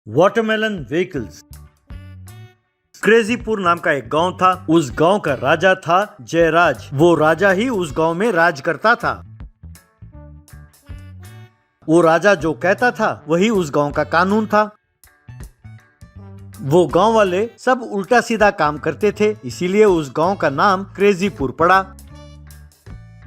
Watermelon vehicles. क्रेजीपुर नाम का एक गांव था। उस गांव का राजा था जयराज। वो राजा ही उस गांव में राज करता था। वो राजा जो कहता था वही उस गांव का कानून था। वो गांव वाले सब उल्टा सीधा काम करते थे, इसीलिए उस गांव का नाम क्रेजीपुर पड़ा।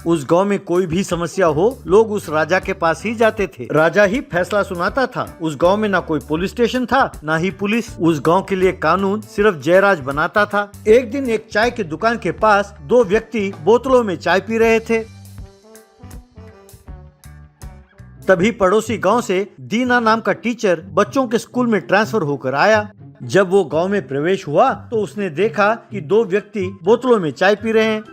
उस गांव में कोई भी समस्या हो, लोग उस राजा के पास ही जाते थे। राजा ही फैसला सुनाता था। उस गांव में ना कोई पुलिस स्टेशन था, ना ही पुलिस। उस गांव के लिए कानून सिर्फ जयराज बनाता था। एक दिन एक चाय की दुकान के पास दो व्यक्ति बोतलों में चाय पी रहे थे। तभी पड़ोसी गांव से दीना नाम का टीचर बच्चों के स्कूल में ट्रांसफर होकर आया। जब वो गांव में प्रवेश हुआ तो उसने देखा कि दो व्यक्ति बोतलों में चाय पी रहे हैं।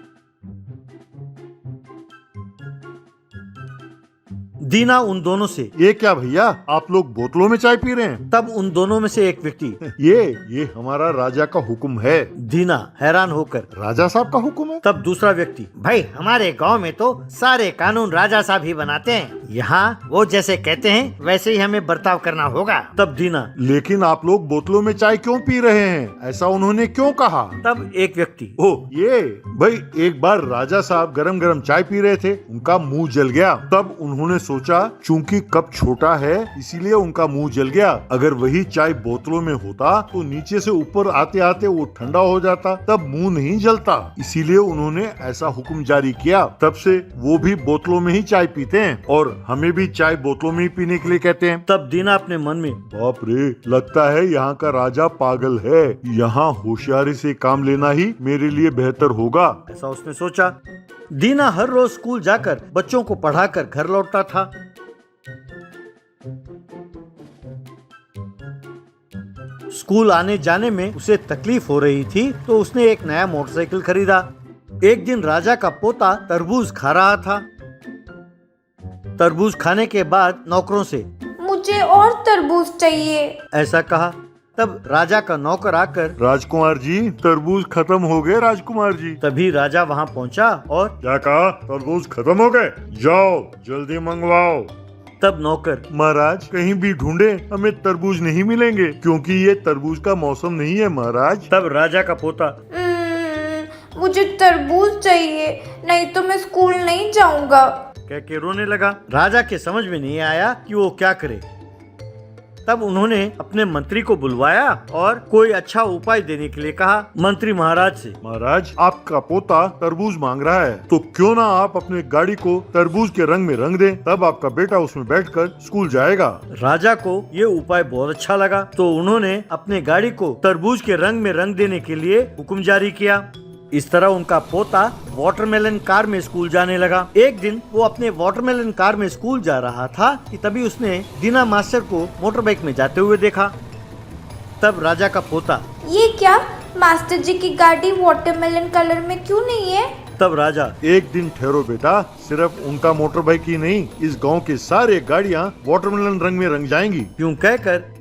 दीना उन दोनों से, ये क्या भैया, आप लोग बोतलों में चाय पी रहे हैं? तब उन दोनों में से एक व्यक्ति, ये हमारा राजा का हुक्म है। दीना हैरान होकर, राजा साहब का हुक्म है? तब दूसरा व्यक्ति, भाई हमारे गांव में तो सारे कानून राजा साहब ही बनाते हैं। यहाँ वो जैसे कहते हैं वैसे ही हमें बर्ताव करना होगा। तब दीना, लेकिन आप लोग बोतलों में चाय क्यों पी रहे हैं? ऐसा उन्होंने क्यों कहा? तब एक व्यक्ति, ओ ये भाई, एक बार राजा साहब गरम गरम चाय पी रहे थे, उनका मुंह जल गया। तब उन्होंने सोचा चूंकि कप छोटा है इसीलिए उनका मुंह जल गया। अगर वही चाय बोतलों में होता तो नीचे से ऊपर आते आते वो ठंडा हो जाता, तब मुंह नहीं जलता। इसीलिए उन्होंने ऐसा हुक्म जारी किया। तब से वो भी बोतलों में ही चाय पीते हैं और हमें भी चाय बोतलों में ही पीने के लिए कहते हैं। तब दीना अपने मन में, बाप रे, लगता है यहाँ का राजा पागल है। यहाँ होशियारी से काम लेना ही मेरे लिए बेहतर होगा, ऐसा उसने सोचा। दीना हर रोज स्कूल जाकर बच्चों को पढ़ाकर घर लौटता था। स्कूल आने जाने में उसे तकलीफ हो रही थी तो उसने एक नया मोटरसाइकिल खरीदा। एक दिन राजा का पोता तरबूज खा रहा था। तरबूज खाने के बाद नौकरों से, मुझे और तरबूज चाहिए, ऐसा कहा। तब राजा का नौकर आकर, राजकुमार जी, तरबूज खत्म हो गए राजकुमार जी। तभी राजा वहाँ पहुँचा और, क्या कहा? तरबूज खत्म हो गए? जाओ जल्दी मंगवाओ। तब नौकर, महाराज कहीं भी ढूंढे हमें तरबूज नहीं मिलेंगे, क्योंकि ये तरबूज का मौसम नहीं है महाराज। तब राजा का पोता, मुझे तरबूज चाहिए, नहीं तो मैं स्कूल नहीं जाऊंगा, कह के रोने लगा। राजा के समझ में नहीं आया कि वो क्या करे। तब उन्होंने अपने मंत्री को बुलवाया और कोई अच्छा उपाय देने के लिए कहा। मंत्री महाराज से, महाराज आपका पोता तरबूज मांग रहा है, तो क्यों ना आप अपने गाड़ी को तरबूज के रंग में रंग दें, तब आपका बेटा उसमें बैठकर स्कूल जाएगा। राजा को ये उपाय बहुत अच्छा लगा, तो उन्होंने अपने गाड़ी को तरबूज के रंग में रंग देने के लिए हुक्म जारी किया। इस तरह उनका पोता वाटरमेलन कार में स्कूल जाने लगा। एक दिन वो अपने वाटरमेलन कार में स्कूल जा रहा था कि तभी उसने दीना मास्टर को मोटरबाइक में जाते हुए देखा। तब राजा का पोता, ये क्या, मास्टर जी की गाड़ी वाटरमेलन कलर में क्यों नहीं है? तब राजा, एक दिन ठहरो बेटा, सिर्फ उनका मोटरबाइक ही नहीं, इस गांव के सारे गाड़ियां वाटरमेलन रंग में रंग जाएंगी। यूं कहकर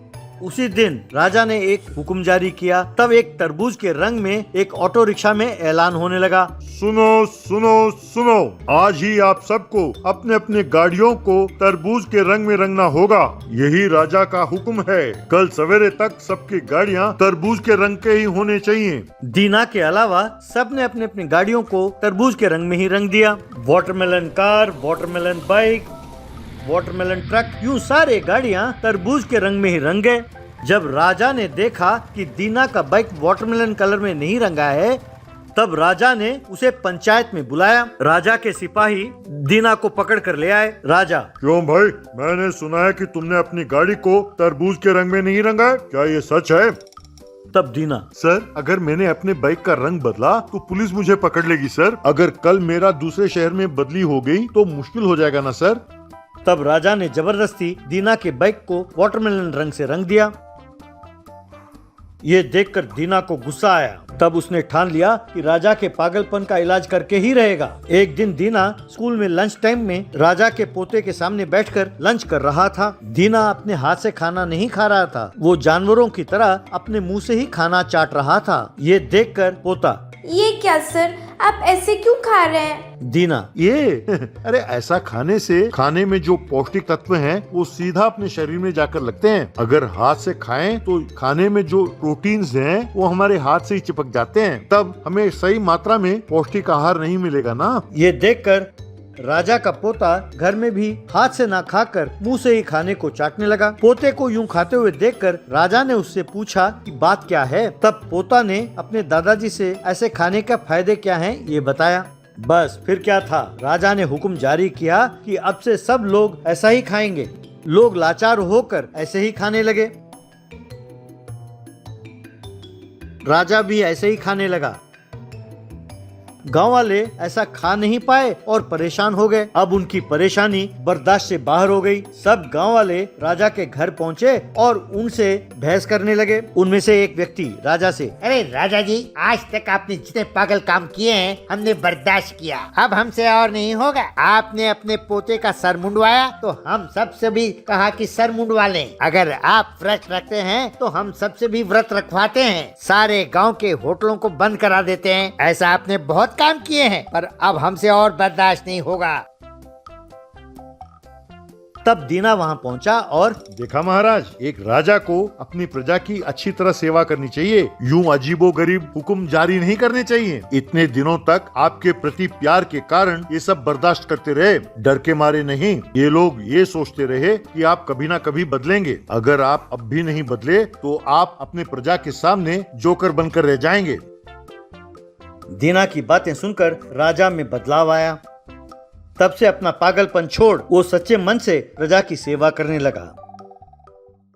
उसी दिन राजा ने एक हुक्म जारी किया। तब एक तरबूज के रंग में एक ऑटो रिक्शा में ऐलान होने लगा, सुनो सुनो सुनो, आज ही आप सबको अपने अपने गाड़ियों को तरबूज के रंग में रंगना होगा। यही राजा का हुक्म है। कल सवेरे तक सबकी गाड़ियां तरबूज के रंग के ही होने चाहिए। दीना के अलावा सबने अपने अपनी गाड़ियों को तरबूज के रंग में ही रंग दिया। Watermelon car, watermelon bike, watermelon truck, यूं सारे गाड़ियां तरबूज के रंग में ही रंग गए। जब राजा ने देखा कि दीना का बाइक वाटरमेलन कलर में नहीं रंगा है, तब राजा ने उसे पंचायत में बुलाया। राजा के सिपाही दीना को पकड़ कर ले आए। राजा, क्यों भाई, मैंने सुना है कि तुमने अपनी गाड़ी को तरबूज के रंग में नहीं रंगा है, क्या ये सच है? तब दीना, सर, अगर मैंने अपने बाइक का रंग बदला तो पुलिस मुझे पकड़ लेगी सर। अगर कल मेरा दूसरे शहर में बदली हो गई तो मुश्किल हो जाएगा ना सर। तब राजा ने जबरदस्ती दीना के बाइक को वाटरमेलन रंग से रंग दिया। ये देखकर दीना को गुस्सा आया। तब उसने ठान लिया कि राजा के पागलपन का इलाज करके ही रहेगा। एक दिन दीना स्कूल में लंच टाइम में राजा के पोते के सामने बैठकर लंच कर रहा था। दीना अपने हाथ से खाना नहीं खा रहा था, वो जानवरों की तरह अपने मुंह से ही खाना चाट रहा था। ये देखकर पोता, ये क्या सर, आप ऐसे क्यों खा रहे हैं? दीना, ये अरे ऐसा खाने से खाने में जो पौष्टिक तत्व हैं वो सीधा अपने शरीर में जाकर लगते हैं। अगर हाथ से खाएं तो खाने में जो प्रोटीन्स हैं वो हमारे हाथ से ही चिपक जाते हैं, तब हमें सही मात्रा में पौष्टिक आहार नहीं मिलेगा ना। ये देखकर राजा का पोता घर में भी हाथ से ना खाकर मुंह से ही खाने को चाटने लगा। पोते को यूं खाते हुए देखकर राजा ने उससे पूछा कि बात क्या है। तब पोता ने अपने दादाजी से ऐसे खाने का फायदे क्या हैं ये बताया। बस फिर क्या था, राजा ने हुक्म जारी किया कि अब से सब लोग ऐसा ही खाएंगे। लोग लाचार होकर ऐसे ही खाने लगे। राजा भी ऐसे ही खाने लगा। गांव वाले ऐसा खा नहीं पाए और परेशान हो गए। अब उनकी परेशानी बर्दाश्त से बाहर हो गई। सब गांव वाले राजा के घर पहुंचे और उनसे बहस करने लगे। उनमें से एक व्यक्ति राजा से, अरे राजा जी, आज तक आपने जितने पागल काम किए हैं हमने बर्दाश्त किया, अब हमसे और नहीं होगा। आपने अपने पोते का सर मुंडवाया तो हम सबसे भी कहा कि सर मुंडवा लें। अगर आप व्रत रखते हैं तो हम सबसे भी व्रत रखवाते हैं। सारे गांव के होटलों को बंद करा देते हैं। ऐसा आपने बहुत काम किए हैं, पर अब हमसे और बर्दाश्त नहीं होगा। तब दीना वहां पहुंचा और देखा महाराज, एक राजा को अपनी प्रजा की अच्छी तरह सेवा करनी चाहिए, यूं अजीबो गरीब हुक्म जारी नहीं करने चाहिए। इतने दिनों तक आपके प्रति प्यार के कारण ये सब बर्दाश्त करते रहे, डर के मारे नहीं। ये लोग ये सोचते रहे कि आप कभी ना कभी बदलेंगे। अगर आप अब भी नहीं बदले तो आप अपने प्रजा के सामने जोकर बनकर रह जाएंगे। दीना की बातें सुनकर राजा में बदलाव आया। तब से अपना पागलपन छोड़ वो सच्चे मन से प्रजा की सेवा करने लगा।